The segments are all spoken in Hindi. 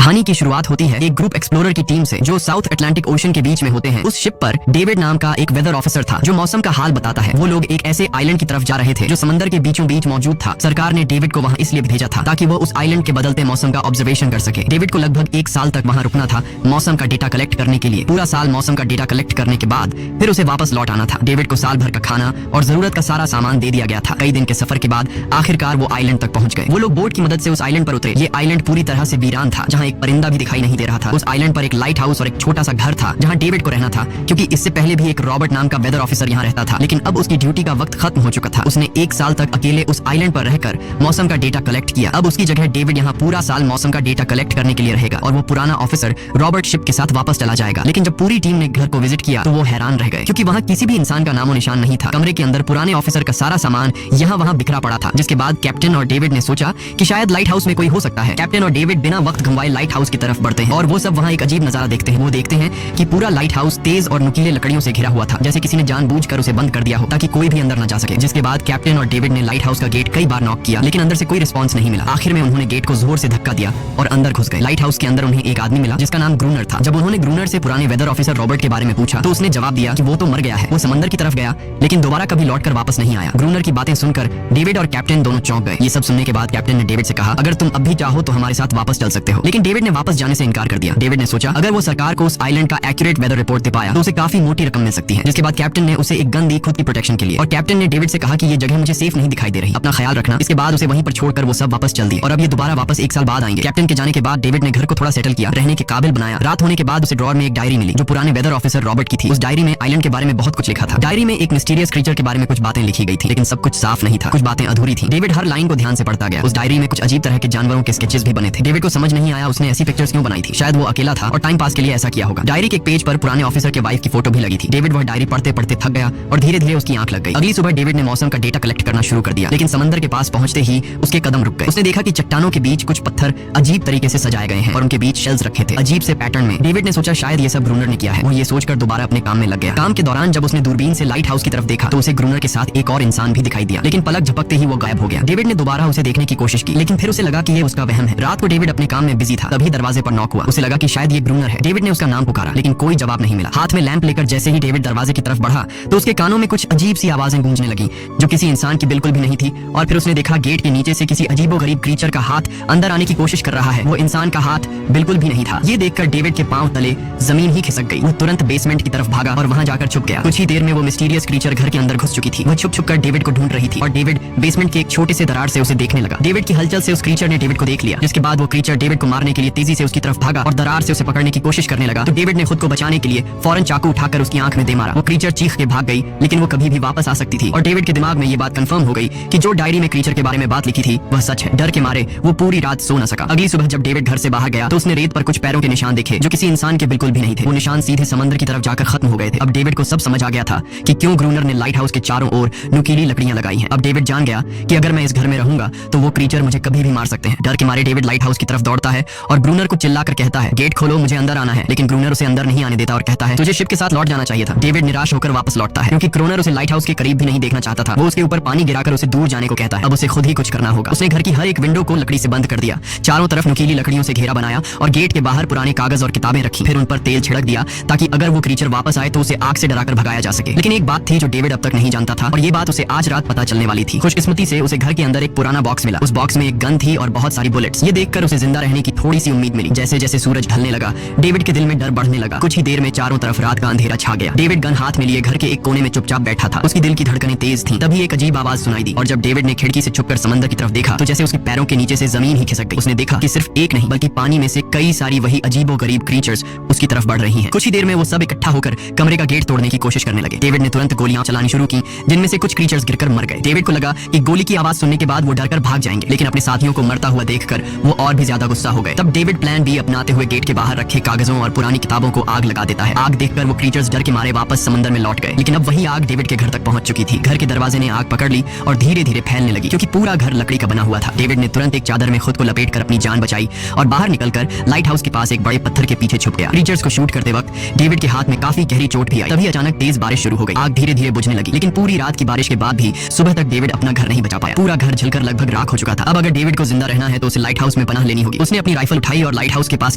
कहानी की शुरुआत होती है एक ग्रुप एक्सप्लोरर की टीम से जो साउथ अटलांटिक ओशन के बीच में होते हैं। उस शिप पर डेविड नाम का एक वेदर ऑफिसर था जो मौसम का हाल बताता है। वो लोग एक ऐसे आइलैंड की तरफ जा रहे थे जो समंदर के बीचों बीच मौजूद था। सरकार ने डेविड को वहाँ इसलिए भेजा था ताकि वो उस आइलैंड के बदलते मौसम का ऑब्जर्वेशन कर सके। डेविड को लगभग 1 साल तक वहाँ रुकना था मौसम का डेटा कलेक्ट करने के लिए। पूरा साल मौसम का डेटा कलेक्ट करने के बाद फिर उसे वापस लौट आना था। डेविड को साल भर का खाना और जरूरत का सारा सामान दे दिया गया था। कई दिन के सफर के बाद आखिरकार वो आइलैंड तक पहुंच गए। वो लोग बोट की मदद से उस आइलैंड पर उतरे। ये आइलैंड पूरी तरह से वीरान था जहाँ एक परिंदा भी दिखाई नहीं दे रहा था। उस आइलैंड पर एक लाइट हाउस और एक छोटा सा घर था जहाँ डेविड को रहना था, क्योंकि इससे पहले भी एक रॉबर्ट नाम का वेदर ऑफिसर यहाँ रहता था। लेकिन अब उसकी ड्यूटी का वक्त खत्म हो चुका था। उसने 1 साल तक अकेले उस आइलैंड पर रहकर मौसम का डेटा कलेक्ट किया। अब उसकी जगह डेविड यहाँ पूरा साल मौसम का डेटा कलेक्ट करने के लिए रहेगा और वो पुराना ऑफिसर रॉबर्ट शिप के साथ वापस चला जाएगा। लेकिन जब पूरी टीम ने घर को विजिट किया तो वो हैरान रह गए, क्योंकि वहाँ किसी भी इंसान का नामो निशान नहीं था। कमरे के अंदर पुराने ऑफिसर का सारा सामान यहाँ वहाँ बिखरा पड़ा था। जिसके बाद कैप्टन और डेविड ने सोचा कि शायद लाइट हाउस में कोई हो सकता है। कैप्टन और डेविड बिना वक्त गंवाए लाइट हाउस की तरफ बढ़ते हैं और वो सब वहाँ एक अजीब नजारा देखते हैं। वो देखते हैं कि पूरा लाइट हाउस तेज और नुकीले लकड़ियों से घिरा हुआ था, जैसे किसी ने जानबूझकर उसे बंद कर दिया हो ताकि कोई भी अंदर न जा सके। जिसके बाद कैप्टन और डेविड ने लाइट हाउस का गेट कई बार नॉक किया, लेकिन अंदर से कोई रिस्पॉन्स नहीं मिला। आखिर में उन्होंने गेट को जोर से धक्का दिया और अंदर घुस गए। लाइट हाउस के अंदर उन्हें एक आदमी मिला जिसका नाम ग्रूनर था। जब उन्होंने ग्रूनर से पुराने वेदर ऑफिसर रॉबर्ट के बारे में पूछा तो उसने जवाब दिया कि वो तो मर गया है। वो समंदर की तरफ गया लेकिन दोबारा कभी लौटकर वापस नहीं आया। ग्रूनर की बातें सुनकर डेविड और कैप्टन दोनों चौंक गए। ये सब सुनने के बाद कैप्टन ने डेविड से कहा, अगर तुम अब भी चाहो तो हमारे साथ वापस चल सकते हो। लेकिन डेविड ने वापस जाने से इनकार कर दिया। डेविड ने सोचा अगर वो सरकार को उस आइलैंड का एक्यूरेट वेदर रिपोर्ट दे पाया तो उसे काफी मोटी रकम मिल सकती है। जिसके बाद कैप्टन ने उसे एक गन दी खुद की प्रोटेक्शन के लिए और कैप्टन ने डेविड से कहा कि ये जगह मुझे सेफ नहीं दिखाई दे रही, अपना ख्याल रखना। इसके बाद उसे वहीं पर छोड़कर वो सब वापस चल दिए और अब ये दोबारा वापस 1 साल बाद आएंगे। कैप्टन के जाने के बाद डेविड ने घर को थोड़ा सेटल किया, रहने के काबिल बनाया। रात होने के बाद उसे ड्रॉर में एक डायरी मिली जो पुराने वेदर ऑफिसर रॉबर्ट की थी। उस डायरी में आइलैंड के बारे में बहुत कुछ लिखा था। डायरी में एक मिस्टीरियस क्रीचर के बारे में कुछ बातें लिखी गई थी, लेकिन सब कुछ साफ नहीं था, कुछ बातें अधूरी थी। डेविड हर लाइन को ध्यान से पढ़ता गया। उस डायरी में कुछ अजीब तरह के जानवरों के स्केचेस भी बने थे। डेविड को समझ नहीं आया उसने ऐसी पिक्चर्स क्यों बनाई थी। शायद वो अकेला था और टाइम पास के लिए ऐसा किया होगा। डायरी के एक पेज पर पुराने ऑफिसर के वाइफ की फोटो भी लगी थी। डेविड वह डायरी पढ़ते पढ़ते थक गया और धीरे धीरे उसकी आंख लग गई। अगली सुबह डेविड ने मौसम का डेटा कलेक्ट करना शुरू कर दिया, लेकिन समंदर के पास पहुंचते ही उसके कदम रुक गए। उसने देखा कि चट्टानों के बीच कुछ पत्थर अजीब तरीके से सजाए गए हैं और उनके बीच शेल्स रखे थे अजीब से पैटर्न में। डेविड ने सोचा शायद ये सब ग्रूनर ने किया है। वो ये सोचकर दोबारा अपने काम में लग गया। काम के दौरान जब उसने दूरबीन से लाइट हाउस की तरफ देखा तो उसे ग्रूनर के साथ एक और इंसान भी दिखाई दिया, लेकिन पलक झपकते ही वो गायब हो गया। डेविड ने दोबारा उसे देखने की कोशिश की, लेकिन फिर उसे लगा कि ये उसका वहम है। रात को डेविड अपने काम में बिजी था, तभी दरवाजे पर नॉक हुआ। उसे लगा कि शायद ये ग्रूनर है। डेविड ने उसका नाम पुकारा लेकिन कोई जवाब नहीं मिला। हाथ में लैंप लेकर जैसे ही डेविड दरवाजे की तरफ बढ़ा तो उसके कानों में कुछ अजीब सी आवाजें गूंजने लगी जो किसी इंसान की बिल्कुल भी नहीं थी। और फिर उसने देखा गेट के नीचे से किसी अजीबोगरीब क्रीचर का हाथ अंदर आने की कोशिश कर रहा है। वो इंसान का हाथ बिल्कुल भी नहीं था। ये देखकर डेविड के पांव तले जमीन ही खिसक गई। वो तुरंत बेसमेंट की तरफ भागा और वहां जाकर छुप गया। कुछ ही देर में वो मिस्टीरियस क्रीचर घर के अंदर घुस चुकी थी। वो छुप छुप कर डेविड को ढूंढ रही थी और डेविड बेसमेंट के एक छोटे से दरार से उसे देखने लगा। डेविड की हलचल से उस क्रीचर ने डेविड को देख लिया। जिसके बाद वो क्रीचर डेविड को मारने के लिए तेजी से उसकी तरफ भागा और दरार से उसे पकड़ने की कोशिश करने लगा। तो डेविड ने खुद को बचाने के लिए फौरन चाकू उठाकर उसकी आंख में दे मारा। वो क्रीचर चीख के भाग गई, लेकिन वो कभी भी वापस आ सकती थी। और डेविड के दिमाग में ये बात कंफर्म हो गई कि जो डायरी में क्रीचर के बारे में बात लिखी थी वह सच है। डर के मारे वो पूरी रात सो न सका। अगली सुबह जब डेविड घर से बाहर गया तो उसने रेत पर कुछ पैरों के निशान देखे जो किसी इंसान के बिल्कुल भी नहीं थे। वो निशान सीधे समंदर की तरफ जाकर खत्म हो गए थे। अब डेविड को सब समझ आ गया था कि क्यों ग्रूनर ने लाइट हाउस के चारों ओर नुकीली लकड़ियां लगाई हैं। अब डेविड जान गया कि अगर मैं इस घर में रहूंगा तो वो क्रीचर मुझे कभी भी मार सकते हैं। डर के मारे डेविड लाइट हाउस की तरफ दौड़ता है और ग्रूनर को चिल्लाकर कहता है, गेट खोलो, मुझे अंदर आना है। लेकिन ग्रूनर उसे अंदर नहीं आने देता और कहता है, तुझे शिप के साथ लौट जाना चाहिए था। डेविड निराश होकर वापस लौटता है क्योंकि ग्रूनर उसे लाइट हाउस के करीब भी नहीं देखना चाहता था। वो उसके ऊपर पानी गिराकर उसे दूर जाने को कहता है। अब उसे खुद ही कुछ करना होगा। उसने घर की हर एक विंडो को लकड़ी से बंद कर दिया, चारों तरफ नुकीली लकड़ियों से घेरा बनाया और गेट के बाहर पुराने कागज और किताबें रखी। फिर उन पर तेल छिड़क दिया ताकि अगर वो क्रीचर वापस आए तो उसे आग से डराकर भगाया जा सके। लेकिन एक बात थी जो डेविड अब तक नहीं जानता था और ये बात उसे आज रात पता चलने वाली थी। खुशकिस्मती से उसे घर के अंदर एक पुराना बॉक्स मिला। उस बॉक्स में एक गन थी और बहुत सारी बुलेट्स। ये देखकर उसे जिंदा रहने की थोड़ी सी उम्मीद मिली। जैसे जैसे सूरज ढलने लगा डेविड के दिल में डर बढ़ने लगा। कुछ ही देर में चारों तरफ रात का अंधेरा छा गया। डेविड गन हाथ में लिए घर के एक कोने में चुपचाप बैठा था। उसकी दिल की धड़कनें तेज थीं। तभी एक अजीब आवाज सुनाई दी और जब डेविड ने खिड़की से छुपकर समंदर की तरफ देखा तो जैसे उसके पैरों के नीचे से जमीन ही खिसक गई। उसने देखा कि सिर्फ एक नहीं बल्कि पानी में से कई सारी वही अजीबोगरीब क्रीचर्स उसकी तरफ बढ़ रही हैं। कुछ ही देर में वो सब इकट्ठा होकर कमरे का गेट तोड़ने की कोशिश करने लगे। डेविड ने तुरंत गोलियां चलानी शुरू की जिनमें से कुछ क्रीचर्स गिरकर मर गए। डेविड को लगा कि गोली की आवाज सुनने के बाद वो डरकर भाग जाएंगे, लेकिन अपने साथियों को मरता हुआ देखकर वो और भी ज्यादा गुस्सा हो गए। तब डेविड प्लान बी अपनाते हुए गेट के बाहर रखे कागजों और पुरानी किताबों को आग लगा देता है। आग देखकर वो क्रीचर्स डर के मारे वापस समंदर में लौट गए, लेकिन अब वही आग डेविड के घर तक पहुंच चुकी थी। घर के दरवाजे ने आग पकड़ ली और धीरे धीरे फैलने लगी क्योंकि पूरा घर लकड़ी का बना हुआ था। डेविड ने तुरंत एक चादर में खुद को लपेटकर अपनी जान बचाई और बाहर निकलकर लाइट हाउस के पास एक बड़े पत्थर के पीछे छुप गया। क्रीचर्स को शूट करते वक्त डेविड के हाथ में काफी गहरी चोट भी आई। तभी अचानक तेज बारिश शुरू हो गई। आग धीरे धीरे बुझने लगी, लेकिन पूरी रात की बारिश के बाद भी सुबह तक डेविड अपना घर नहीं बचा पाया। पूरा घर जलकर लगभग राख हो चुका था। अब अगर डेविड को जिंदा रहना है तो उसे लाइट हाउस में पनाह लेनी होगी। उसने अपनी राइफल राइफल उठाई और लाइट हाउस के पास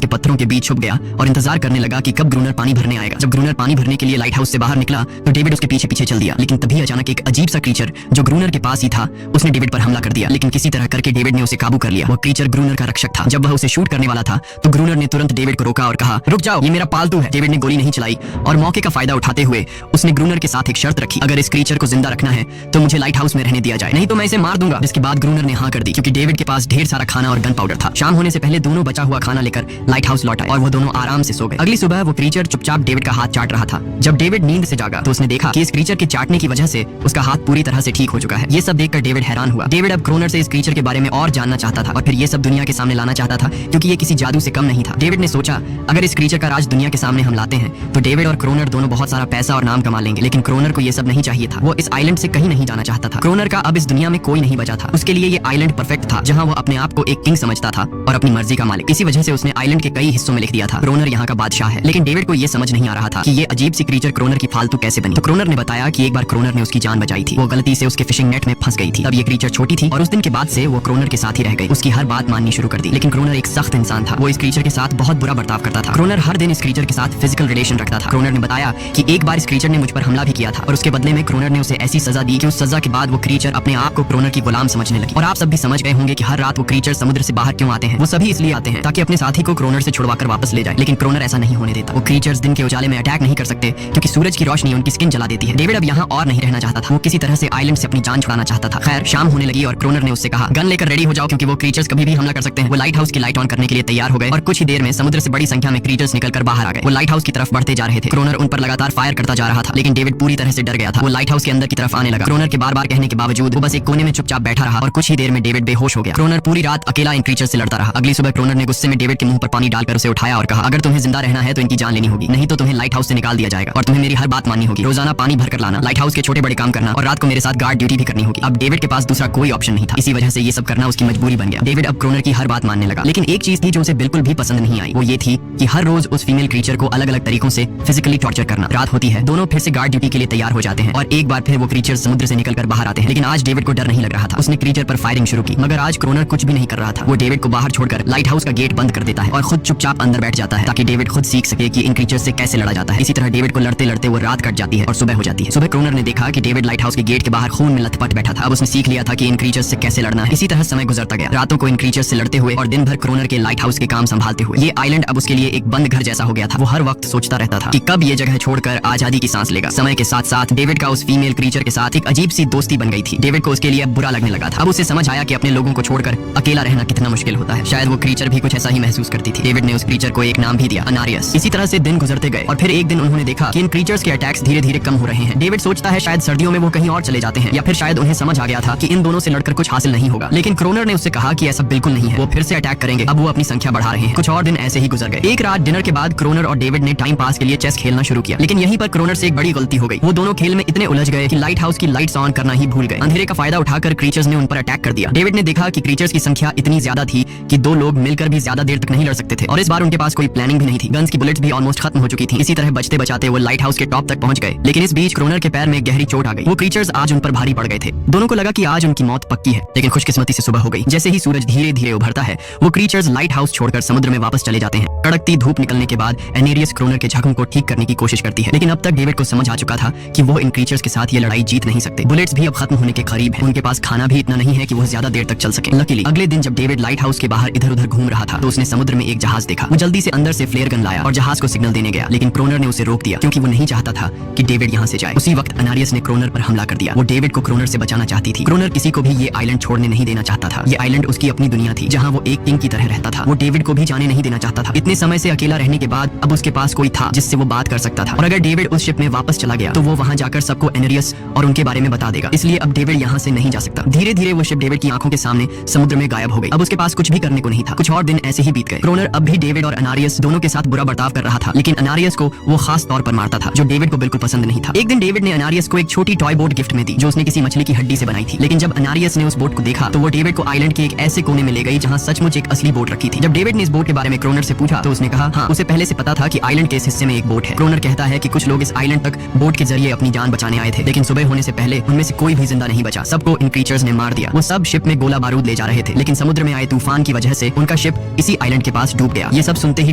के पत्थरों के बीच छुप गया और इंतजार करने लगा कि कब ग्रूनर पानी भरने आएगा। जब ग्रूनर पानी भरने के लिए लाइट हाउस से बाहर निकला तो डेविड उसके पीछे पीछे चल दिया, लेकिन तभी अचानक एक अजीब सा क्रीचर जो ग्रूनर के पास ही था उसने डेविड पर हमला कर दिया। लेकिन किसी तरह करके डेविड ने उसे काबू कर लिया। वो क्रीचर ग्रूनर का रक्षक था। जब वह उसे शूट करने वाला था तो ग्रूनर ने तुरंत डेविड को रोका और कहा, रुक जाओ, ये मेरा पालतू है। डेविड ने गोली नहीं चलाई और मौके का फायदा उठाते हुए उसने ग्रूनर के साथ एक शर्त रखी, अगर इस क्रीचर को जिंदा रखना है तो मुझे लाइट हाउस में रहने दिया जाए, नहीं तो मैं इसे मार दूंगा। जिसके बाद ग्रूनर ने हाँ कर दी, क्योंकि डेविड के पास ढेर सारा खाना और गन पाउडर था। शाम होने से पहले दोनों बचा हुआ खाना लेकर लाइट हाउस लौट आए और वो दोनों आराम से सो गए। अगली सुबह वो क्रीचर चुपचाप डेविड का हाथ चाट रहा था। जब डेविड नींद से जागा तो उसने देखा कि इस क्रीचर के चाटने की वजह से उसका हाथ पूरी तरह से ठीक हो चुका है। ये सब देखकर डेविड हैरान हुआ। डेविड अब ग्रूनर से इस क्रीचर के बारे में और जानना चाहता था और फिर ये सब दुनिया के सामने लाना चाहता था, क्योंकि ये किसी जादू से कम नहीं था। डेविड ने सोचा, अगर इस क्रीचर का राज दुनिया के सामने हम लाते हैं तो डेविड और क्रोनर दोनों बहुत सारा पैसा और नाम कमा लेंगे। लेकिन क्रोनर को ये सब नहीं चाहिए था। वो इस आइलैंड से कहीं नहीं जाना चाहता था। क्रोनर का अब इस दुनिया में कोई नहीं बचा था। उसके लिए ये आइलैंड परफेक्ट था, जहां वो अपने आप को एक किंग समझता था और अपनी मर्जी का मालिक। इसी वजह से उसने आइलैंड के कई हिस्सों में लिख दिया था, क्रोनर यहाँ का बादशाह है। लेकिन डेविड को ये समझ नहीं आ रहा था कि ये अजीब सी क्रीचर क्रोनर की फालतू कैसे बनी। तो क्रोनर ने बताया कि एक बार क्रोनर ने उसकी जान बचाई थी। वो गलती से उसके फिशिंग नेट में फंस गई थी। तब ये क्रीचर छोटी थी और उस दिन के बाद से वो क्रोनर के साथ ही रह गई। उसकी हर बात माननी शुरू कर दी। लेकिन क्रोनर एक सख्त इंसान था। वो इस क्रीचर के साथ बहुत बुरा बर्ताव करता था। क्रोनर हर दिन इस क्रीचर के साथ फिजिकल रिलेशन रखता था। क्रोनर ने बताया कि एक बार इस क्रीचर ने मुझ पर हमला भी किया था और उसके बदले में क्रोनर ने उसे ऐसी सजा दी कि उस सजा के बाद वो क्रीचर अपने आप को क्रोनर की गुलाम समझने लगी। और आप सब भी समझ गए होंगे कि हर रात वो क्रीचर समुद्र से बाहर क्यों आते हैं। वो सभी इसलिए आते हैं ताकि अपने साथी को क्रोनर से छुड़वाकर वापस ले जाए। लेकिन क्रोनर ऐसा नहीं होने देता। वो क्रीचर्स दिन के उजाले में अटैक नहीं कर सकते, क्योंकि सूरज की रोशनी उनकी स्किन जला देती है। डेविड अब यहाँ और नहीं रहना चाहता था। वो किसी तरह से आइलैंड से अपनी जान छुड़ाना चाहता था। खैर, शाम होने लगी और क्रोनर ने उससे कहा, गन लेकर रेडी हो जाओ, क्योंकि वो क्रीचर्स कभी भी हमला कर सकते हैं। वो लाइट हाउस की लाइट ऑन करने के लिए तैयार हो गए और कुछ ही देर में समुद्र से बड़ी संख्या में क्रीचर्स निकलकर बाहर आ गए। वो लाइट हाउस की तरफ बढ़ते जा रहे थे। क्रोनर उन पर लगातार फायर करता जा रहा था, लेकिन डेविड पूरी तरह से डर गया था। वो लाइट हाउस के अंदर की तरफ आने लगा। क्रोनर के बार-बार कहने के बावजूद वो बस एक कोने में चुपचाप बैठा रहा और कुछ ही देर में डेविड बेहोश हो गया। क्रोनर पूरी रात अकेला इन क्रीचर्स से लड़ता रहा। अगली सुबह क्रोनर ने गुस्से में डेविड के मुंह पर पानी डालकर उसे उठाया और कहा, अगर तुम्हें जिंदा रहना है तो इनकी जान लेनी होगी, नहीं तो तुम्हें लाइट हाउस से निकाल दिया जाएगा और तुम्हें मेरी हर बात माननी होगी। रोजाना पानी भरकर लाना, लाइट हाउस के छोटे बड़े काम करना और रात को मेरे साथ गार्ड ड्यूटी भी करनी होगी। अब डेविड के पास दूसरा कोई ऑप्शन नहीं था। इसी वजह से ये सब करना उसकी मजबूरी बन गया। डेविड अब क्रोनर की हर बात मानने लगा। लेकिन एक चीज थी जो उसे बिल्कुल भी पसंद नहीं आई। वो ये थी कि हर रोज उस फीमेल क्रीचर को अलग अलग तरीकों से फिजिकली टॉर्चर करना। रात होती है, दोनों फिर से गार्ड ड्यूटी के लिए तैयार हो जाते हैं और एक बार फिर वो क्रीचर समुद्र से निकलकर बाहर आते हैं। लेकिन आज डेविड को डर नहीं लग रहा था। उसने क्रीचर पर फायरिंग शुरू की, मगर आज क्रोनर कुछ भी नहीं कर रहा था। वो डेविड को बाहर छोड़कर लाइट हाउस का गेट बंद कर देता है और खुद चुपचाप अंदर बैठ जाता है, ताकि डेविड खुद सीख सके कि इन क्रीचर से कैसे लड़ा जाता है। इसी तरह डेविड को लड़ते लड़ते वो रात कट जाती है और सुबह हो जाती है। सुबह क्रोनर ने देखा कि डेविड लाइट हाउस के गेट के बाहर खून में लथपथ बैठा था। अब उसने सीख लिया था कि इन क्रीचर से कैसे लड़ना है। इसी तरह समय गुजरता गया, रातों को इन क्रीचर से लड़ते हुए और दिन भर क्रोनर के लाइट हाउस के काम संभालते हुए। ये आइलैंड अब उसके लिए एक बंद घर जैसा हो गया था। वो हर वक्त सोचता रहता था कि कब ये जगह छोड़कर आजादी की सांस लेगा। समय के साथ साथ डेविड का उस फीमेल क्रीचर के साथ एक अजीब सी दोस्ती बन गई थी। डेविड को उसके लिए अब बुरा लगने लगा था। अब उसे समझ आया कि अपने लोगों को छोड़कर अकेला रहना कितना मुश्किल होता है। शायद वो क्रीचर भी कुछ ऐसा ही महसूस करती थी। डेविड ने उस क्रीचर को एक नाम भी दिया, अनारियस। इसी तरह से दिन गुजरते गए और फिर एक दिन उन्होंने देखा कि इन क्रीचर्स के अटैक्स धीरे धीरे कम हो रहे हैं। डेविड सोचता है शायद सर्दियों में वो कहीं और चले जाते हैं, या फिर शायद उन्हें समझ आ गया था कि इन दोनों से लड़कर कुछ हासिल नहीं होगा। लेकिन क्रोनर ने उससे कहा कि ऐसा बिल्कुल नहीं है, वो फिर से अटैक करेंगे। अब वो अपनी संख्या बढ़ा रहे हैं। कुछ और दिन ऐसे ही गुजर गए। एक रात डिनर के बाद क्रोनर और डेविड ने टाइम पास के लिए चेस खेलना शुरू किया। लेकिन यहीं पर क्रोनर से एक बड़ी गलती हो गई। वो दोनों खेल में इतने उलझ गए कि लाइट हाउस की लाइट्स ऑन करना ही भूल गए। अंधेरे का फायदा उठाकर क्रीचर्स ने उन पर अटैक कर दिया। डेविड ने देखा कि क्रीचर्स की संख्या इतनी ज्यादा थी कि दो लोग मिलकर भी ज्यादा देर तक नहीं लड़ सकते थे और इस बार उनके पास कोई प्लानिंग भी नहीं थी। गन्स की बुलेट्स भी ऑलमोस्ट खत्म हो चुकी थी। इसी तरह बचते बचाते वो लाइट हाउस के टॉप तक पहुंच गए। लेकिन इस बीच क्रोनर के पैर में गहरी चोट आ गई। वो क्रीचर्स आज उन पर भारी पड़ गए थे। दोनों को लगा कि आज उनकी मौत पक्की है। लेकिन खुशकिस्मती से सुबह हो गई। जैसे ही सूरज धीरे धीरे उभरता है, वो क्रीचर्स लाइट हाउस छोड़कर समुद्र में वापस चले जाते हैं। कड़कती धूप निकलने के बाद एनेरियस क्रोनर के जख्म को ठीक करने की कोशिश करती है। लेकिन अब तक डेविड को समझ आ चुका था कि वो इन क्रीचर्स के साथ ये लड़ाई जीत नहीं सकते। बुलेट्स भी अब खत्म होने के करीब हैं। उनके पास खाना भी इतना नहीं है कि वो ज्यादा देर तक चल सके। लकीली अगले दिन जब डेविड लाइट हाउस के बाहर इधर उधर घूम रहा था तो उसने समुद्र में एक जहाज देखा। वो जल्दी से अंदर से फ्लेयर गन लाया और जहाज को सिग्नल देने गया। लेकिन क्रोनर ने उसे रोक दिया, क्योंकि वो नहीं चाहता था कि डेविड यहाँ से जाए। उसी वक्त अनारियस ने क्रोनर पर हमला कर दिया। वो डेविड को क्रोनर से बचाना चाहती थी। क्रोनर किसी को भी ये आइलैंड छोड़ने नहीं देना चाहता था। ये आइलैंड उसकी अपनी दुनिया थी, जहाँ वो एक किंग की तरह रहता था। वो डेविड को भी जाने नहीं देना चाहता था। इतने समय से अकेला रहने के बाद अब उसके पास कोई था जिससे वो बात कर सकता था। और अगर डेविड उस शिप में वापस चला गया तो वो वहाँ जाकर सबको एनेरियस और उनके बारे में बता देगा। इसलिए अब डेविड यहाँ से नहीं जा सकता। धीरे धीरे वो शिप डेविड की आंखों के सामने समुद्र में गायब हो गई। अब उसके पास कुछ भी करने को नहीं था। कुछ और दिन ऐसे ही बीत गए। क्रोनर अब भी डेविड और अनारियस दोनों के साथ बुरा बर्ताव कर रहा था। लेकिन अनारियस को वो खास तौर पर मारता था, जो डेविड को बिल्कुल पसंद नहीं था। एक दिन डेविड ने अनारियस को एक छोटी टॉय बोट गिफ्ट में दी, जो उसने किसी मछली की हड्डी से बनाई थी। लेकिन जब अनारियस ने उस बोट को देखा तो वो डेविड को आइलैंड के एक ऐसे कोने में ले गई जहाँ सचमुच एक असली बोट रखी थी। जब डेविड ने इस बोट के बारे में क्रोनर से पूछा तो उसने कहा हाँ, उसे पहले से पता था कि आइलैंड के इस हिस्से में एक बोट है। क्रोनर कहता है कि कुछ लोग इस आइलैंड तक बोट के जरिए अपनी जान बचाने आए थे, लेकिन सुबह होने से पहले उनमें से कोई भी जिंदा नहीं बचा। सबको इन क्रीचर्स ने मार दिया। वो सब शिप में गोला बारूद ले जा रहे थे, लेकिन समुद्र में आए तूफान की वजह से उनका शिप शिप इसी आइलैंड के पास डूब गया। ये सब सुनते ही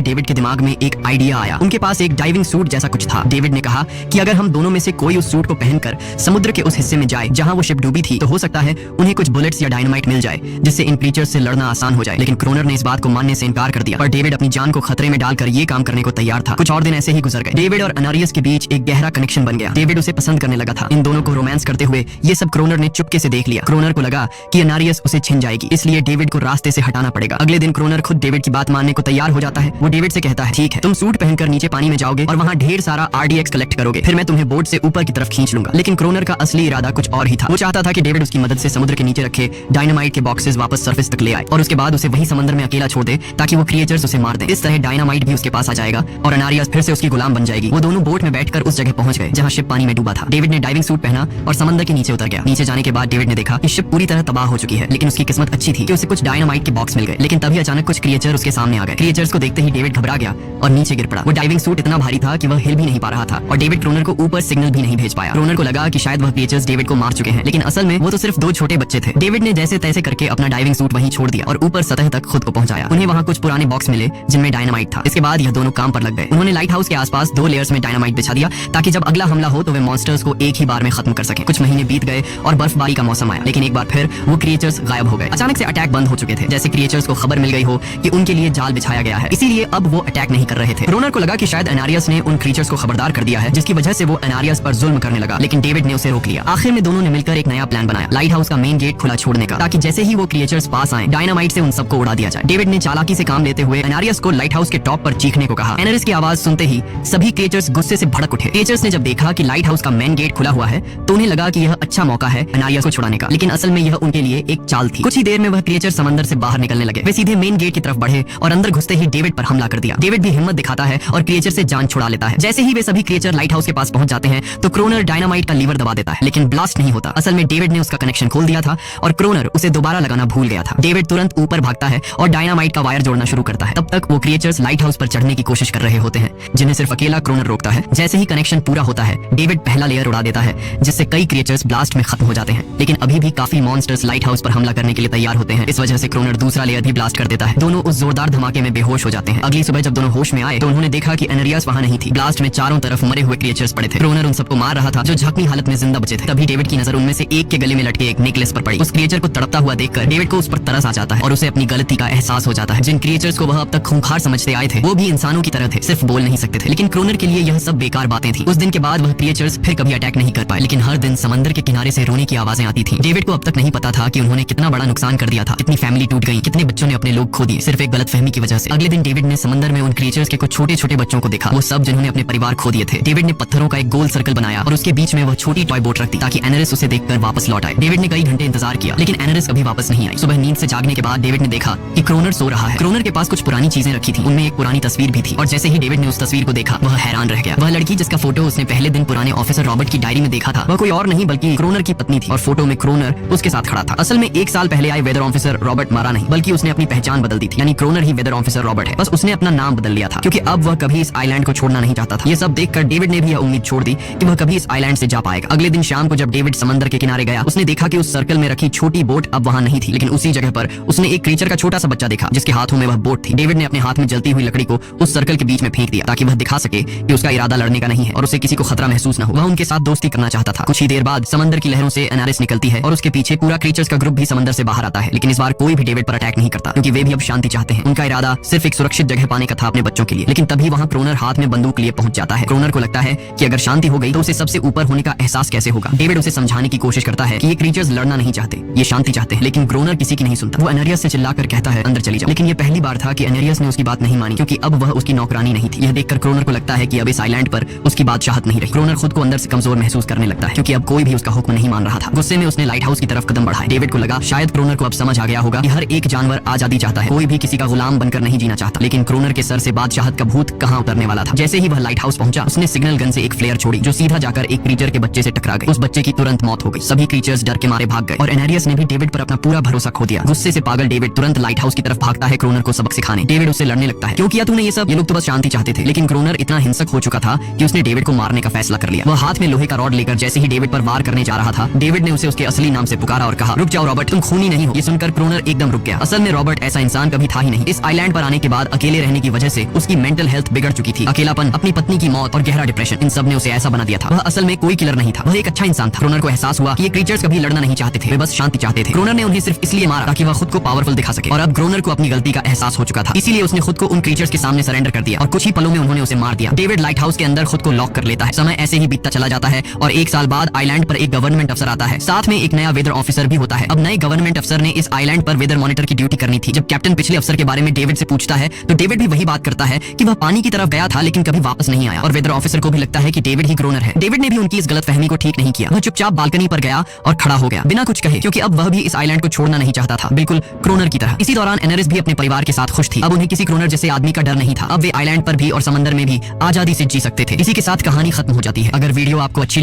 डेविड के दिमाग में एक आइडिया आया। उनके पास एक डाइविंग सूट जैसा कुछ था। डेविड ने कहा कि अगर हम दोनों में से कोई उस सूट को पहनकर समुद्र के उस हिस्से में जाए जहां वो शिप डूबी थी, तो हो सकता है उन्हें कुछ बुलेट्स या डायनामाइट मिल जाए जिससे इन क्रीचर्स से लड़ना आसान हो जाए। लेकिन क्रोनर ने इस बात को मानने से इनकार कर दिया और डेविड अपनी जान को खतरे में डालकर ये काम करने को तैयार था। कुछ और दिन ऐसे ही गुजर गए। डेविड और अनारियस के बीच एक गहरा कनेक्शन बन गया। डेविड उसे पसंद करने लगा था। इन दोनों को रोमांस करते हुए ये सब क्रोनर ने चुपके से देख लिया। क्रोनर को लगा कि अनारियस उसे छिन जाएगी, इसलिए डेविड को रास्ते से हटाना पड़ेगा। अगले दिन क्रोनर खुद डेविड की बात मानने को तैयार हो जाता है। वो डेविड से कहता है, ठीक है, तुम सूट पहनकर नीचे पानी में जाओगे और वहाँ ढेर सारा RDX कलेक्ट करोगे, फिर मैं तुम्हें बोट से ऊपर की तरफ खींच लूंगा। लेकिन क्रोनर का असली इरादा कुछ और ही था। वो चाहता था कि डेविड उसकी मदद से समुद्र के नीचे रखे डायनामाइट के बॉक्सेस वापस सरफेस तक ले आए और उसके बाद उसे वही समंदर में अकेला छोड़ दे ताकि वो क्रिएचर्स उसे मार दें। इस तरह डायनामाइट भी उसके पास आ जाएगा और अनारियस फिर से उसकी गुलाम बन जाएगी। वो दोनों बोट में बैठकर उस जगह पहुंच गए जहां शिप पानी में डूबा था। डेविड ने डाइविंग सूट पहना और समंदर के नीचे उतर गया। नीचे जाने के बाद डेविड ने देखा कि शिप पूरी तरह तबाह हो चुकी है, लेकिन उसकी किस्मत अच्छी थी कि उसे कुछ डायनामाइट के बॉक्स मिल गए। लेकिन तभी अचानक कुछ क्रिएचर उसके सामने आ गए। क्रिएचर्स को देखते ही डेविड घबरा गया और नीचे गिर पड़ा। वो डाइविंग सूट इतना भारी था कि वह हिल भी नहीं पा रहा था और डेविड क्रोनर को ऊपर सिग्नल भी नहीं भेज पाया। क्रोनर को लगा कि शायद वह क्रिएचर्स डेविड को मार चुके हैं, लेकिन असल में वो तो सिर्फ दो छोटे बच्चे थे। डेविड ने जैसे तैसे करके अपना डाइविंग सूट वहीं छोड़ दिया और ऊपर सतह तक खुद को पहुंचाया। उन्हें वहां कुछ पुराने बॉक्स मिले जिनमें डायनामाइट था। इसके बाद यह दोनों काम पर लग गए। उन्होंने लाइट हाउस के आसपास 2 लेयर्स में डायनामाइट बिछा दिया ताकि जब अगला हमला हो तो वे मॉन्स्टर्स को एक ही बार में खत्म कर सकें। कुछ महीने बीत गए और बर्फबारी का मौसम आया, लेकिन एक बार फिर वो क्रिएचर्स गायब हो गए। अचानक से अटैक बंद हो चुके थे, जैसे क्रिएचर्स को खबर मिल गई हो कि उनके लिए जाल बिछाया गया है, इसीलिए अब वो अटैक नहीं कर रहे थे। क्रोनर को लगा कि शायद अनारियस ने उन क्रिएचर्स को खबरदार कर दिया है, जिसकी वजह से वो अनारियस पर जुल्म करने लगा, लेकिन डेविड ने उसे रोक लिया। आखिर में दोनों ने मिलकर एक नया प्लान बनाया, लाइट हाउस का मेन गेट खुला छोड़ने का, ताकि जैसे ही वो क्रिएचर्स पास आए डायनामाइट से उन सबको उड़ा दिया जाए। डेविड ने चालाकी से काम लेते हुए अनारियस को लाइट हाउस के टॉप पर चीखने को कहा। अनारियस की आवाज सुनते ही सभी क्रिएचर्स गुस्से से भड़क उठे। क्रिएचर्स ने जब देखा कि लाइट हाउस का मेन गेट खुला हुआ है तो उन्हें लगा कि यह अच्छा मौका है अनारियस को छुड़ाने का, लेकिन असल में यह उनके लिए एक चाल थी। कुछ ही देर में वह क्रिएचर समंदर से बाहर निकलने लगे। वे सीधे मेन गेट की तरफ बढ़े और अंदर घुसते ही डेविड पर हमला कर दिया। डेविड भी हिम्मत दिखाता है और क्रिएचर से जान छुड़ा लेता है। जैसे ही वे सभी क्रिएचर लाइट हाउस के पास पहुंच जाते हैं तो क्रोनर डायनामाइट का लीवर दबा देता है, लेकिन ब्लास्ट नहीं होता। असल में डेविड ने उसका कनेक्शन खोल दिया था और क्रोनर उसे दोबारा लगाना भूल गया था। डेविड तुरंत ऊपर भागता है और डायनामाइट का वायर जोड़ना शुरू करता है। तब तक वो क्रिएचर्स लाइट हाउस पर चढ़ने की कोशिश कर रहे होते हैं, जिन्हें सिर्फ अकेला क्रोनर रोकता है। जैसे ही कनेक्शन पूरा होता है डेविड पहला लेयर उड़ा देता है, जिससे कई क्रिएचर्स ब्लास्ट में खत्म हो जाते हैं, लेकिन अभी भी काफी मॉन्स्टर्स लाइट हाउस पर हमला करने के लिए तैयार होते हैं। इस वजह से क्रोनर दूसरा लेयर भी ब्लास्ट कर देता है। दोनों उस जोरदार धमाके में बेहोश हो जाते हैं। अगली सुबह जब दोनों होश में आए तो उन्होंने देखा कि अनारियस वहां नहीं थी। ब्लास्ट में चारों तरफ मरे हुए क्रिएचर्स पड़े थे। क्रोनर उन सबको मार रहा था जो जख्मी हालत में जिंदा बचे थे। तभी डेविड की नजर उनमें से एक के गले में लटके एक नेकलेस पर पड़ी। उस क्रिएचर को तड़पता हुआ देखकर डेविड को उस पर तरस आ जाता है और उसे अपनी गलती का एहसास हो जाता है। जिन क्रिएचर्स को वह अब तक खूंखार समझते आए थे वो भी इंसानों की तरह थे, सिर्फ बोल नहीं सकते थे। लेकिन क्रोनर के लिए यह सब बेकार बातें थी। उस दिन के बाद वह क्रिएचर्स फिर कभी अटैक नहीं कर पाए, लेकिन हर दिन समंदर के किनारे से रोने की आवाजें आती थी। डेविड को अब तक नहीं पता था कि उन्होंने कितना बड़ा नुकसान कर दिया था, कितनी फैमिली टूट गई, कितने बच्चों ने अपने लोग खो दिए सिर्फ एक गलतफहमी की वजह से। अगले दिन डेविड ने समंदर में उन क्रिएचर्स के कुछ छोटे छोटे बच्चों को देखा, वो सब जिन्होंने अपने परिवार खो दिए थे। डेविड ने पत्थरों का एक गोल सर्कल बनाया और उसके बीच में वह छोटी टॉय बोट रख दी ताकि एनारिस उसे देखकर वापस लौट आए। डेविड ने कई घंटे इंतजार किया, लेकिन एनारिस कभी वापस नहीं आई। सुबह नींद से जागने के बाद डेविड ने देखा कि क्रोनर सो रहा है। क्रोनर के पास कुछ पुरानी चीजें रखी थी, उनमें एक पुरानी तस्वीर भी थी और जैसे ही डेविड ने उस तस्वीर को देखा वह हैरान रह गया। वह लड़की जिसका फोटो उसने पहले दिन पुराने ऑफिसर रॉबर्ट की डायरी में देखा था वह कोई और नहीं बल्कि क्रोनर की पत्नी थी और फोटो में क्रोनर उसके साथ खड़ा था। असल में 1 साल पहले आए वेदर ऑफिसर रॉबर्ट मारा नहीं, बल्कि उसने अपनी पहचान बदल दी थी, यानी क्रोनर ही वेदर ऑफिसर रॉबर्ट है। बस उसने अपना नाम बदल लिया था क्योंकि अब वह कभी इस आइलैंड को छोड़ना नहीं चाहता था। ये सब देखकर डेविड ने भी यह उम्मीद छोड़ दी कि वह कभी इस आइलैंड से जा पाएगा। अगले दिन शाम को जब डेविड समंदर के किनारे गया उसने देखा कि उस सर्कल में रखी छोटी बोट अब वहां नहीं थी, लेकिन उसी जगह पर उसने एक क्रीचर का छोटा सा बच्चा देखा जिसके हाथों में वह बोट थी। डेविड ने अपने हाथ में जलती हुई लकड़ी को उस सर्कल के बीच में फेंक दिया ताकि वह दिखा सके कि उसका इरादा लड़ने का नहीं है और उसे किसी को खतरा महसूस न हो। वह उनके साथ दोस्ती करना चाहता था। कुछ ही देर बाद समंदर की लहरों से अनारिस निकलती है और उसके पीछे पूरा क्रीचर्स का ग्रुप भी समंदर से बाहर आता है, लेकिन इस बार कोई भी डेविड पर अटैक नहीं करता क्योंकि वे भी अब शांति चाहते हैं। उनका इरादा सिर्फ एक सुरक्षित जगह पाने का था अपने बच्चों के लिए। लेकिन तभी वहां क्रोनर हाथ में बंदूक लिए पहुंच जाता है। क्रोनर को लगता है कि अगर शांति हो गई तो उसे सबसे ऊपर होने का एहसास कैसे होगा। डेविड उसे समझाने की कोशिश करता है कि ये क्रीचर्स लड़ना नहीं चाहते, ये शांति चाहते हैं, लेकिन क्रोनर किसी की नहीं सुनता। वो अनारियस से चिल्लाकर कहता है अंदर चली जाओ, लेकिन ये पहली बार था कि अनारियस ने उसकी बात नहीं मानी क्योंकि अब वह उसकी नौकरानी नहीं थी। यह देखकर क्रोनर को लगता है कि अब इस आइलैंड पर उसकी बादशाहत नहीं रही। क्रोनर खुद को अंदर से कमजोर महसूस करने लगता है क्योंकि अब कोई भी उसका हुक्म नहीं मान रहा था। गुस्से में उसने लाइट हाउस की तरफ कदम बढ़ाए। डेविड को लगा शायद क्रोनर को अब समझ आ गया होगा कि हर एक जानवर आजादी चाहता है, कोई भी किसी का गुलाम बनकर नहीं जीना चाहता। लेकिन क्रोनर के सर से बादशाहत का भूत कहां उतरने वाला था। जैसे ही वह लाइट हाउस पहुंचा उसने सिग्नल गन से एक फ्लेयर छोड़ी जो सीधा जाकर एक क्रीचर के बच्चे से टकरा गई। उस बच्चे की तुरंत मौत हो गई। सभी क्रीचर्स डर के मारे भाग गए और एनारियस ने भी डेविड पर अपना पूरा भरोसा खो दिया। गुस्से से पागल डेविड तुरंत लाइट हाउस की तरफ भागता है क्रोनर को सबक सिखाने। डेविड उससे लड़ने लगता है, क्यों किया तूने ये सब? ये लोग तो बस शांति चाहते थे। लेकिन क्रोनर इतना हिंसक हो चुका था कि उसने डेविड को मारने का फैसला कर लिया। वह हाथ में लोहे का रॉड लेकर जैसे ही डेविड पर वार करने जा रहा था डेविड ने उसे उसके असली नाम से पुकारा और कहा रुक जाओ रॉबर्ट, तुम खूनी नहीं हो। ये सुनकर क्रोनर एकदम रुक गया। असल में रॉबर्ट ऐसा इंसान कभी था ही नहीं। इस आइलैंड पर आने के बाद अकेले रहने की वजह से उसकी मेंटल हेल्थ बिगड़ चुकी थी। अकेलापन, अपनी पत्नी की मौत और गहरा डिप्रेशन, इन सब ने उसे ऐसा बना दिया था। वह असल में कोई किलर नहीं था, वह एक अच्छा इंसान था। क्रोनर को एहसास हुआ कि ये क्रीचर्स कभी लड़ना नहीं चाहते थे, वे बस शांति चाहते थे। क्रोनर ने उन्हें सिर्फ इसलिए मारा ताकि वह खुद को पावरफुल दिखा सके, और अब क्रोनर को अपनी गलती का एहसास हो चुका था, इसीलिए उसने खुद को उन क्रीचर्स के सामने सरेंडर कर दिया और कुछ ही पलों में उन्होंने उसे मार दिया। डेविड लाइट हाउस के अंदर खुद को लॉक कर लेता है। समय ऐसे ही बीतता चला जाता है और 1 साल बाद आइलैंड पर एक गवर्नमेंट अफसर आता है, साथ में एक नया वेदर ऑफिसर भी होता है। अब नए गवर्नमेंट अफसर ने इस आइलैंड पर वेदर मॉनिटर की ड्यूटी करनी थी। जब कैप्टन पिछले अफसर के बारे में डेविड से पूछता है तो डेविड भी वही बात करता है कि वह पानी की तरफ गया था लेकिन कभी वापस नहीं आया, और वेदर ऑफिसर को भी लगता है कि डेविड ही क्रोनर है। डेविड ने भी उनकी इस गलतफहमी को ठीक नहीं किया। वह चुपचाप बालकनी पर गया और खड़ा हो गया बिना कुछ कहे, क्योंकि अब वह भी इस आइलैंड को छोड़ना नहीं चाहता था, बिल्कुल क्रोनर की तरह। इसी दौरान एनरिस भी अपने परिवार के साथ खुश थी। अब उन्हें किसी क्रोनर जैसे आदमी का डर नहीं था। अब वे आइलैंड पर भी और समंदर में भी आजादी से जी सकते थे। इसी के साथ कहानी खत्म हो जाती है। अगर वीडियो आपको अच्छी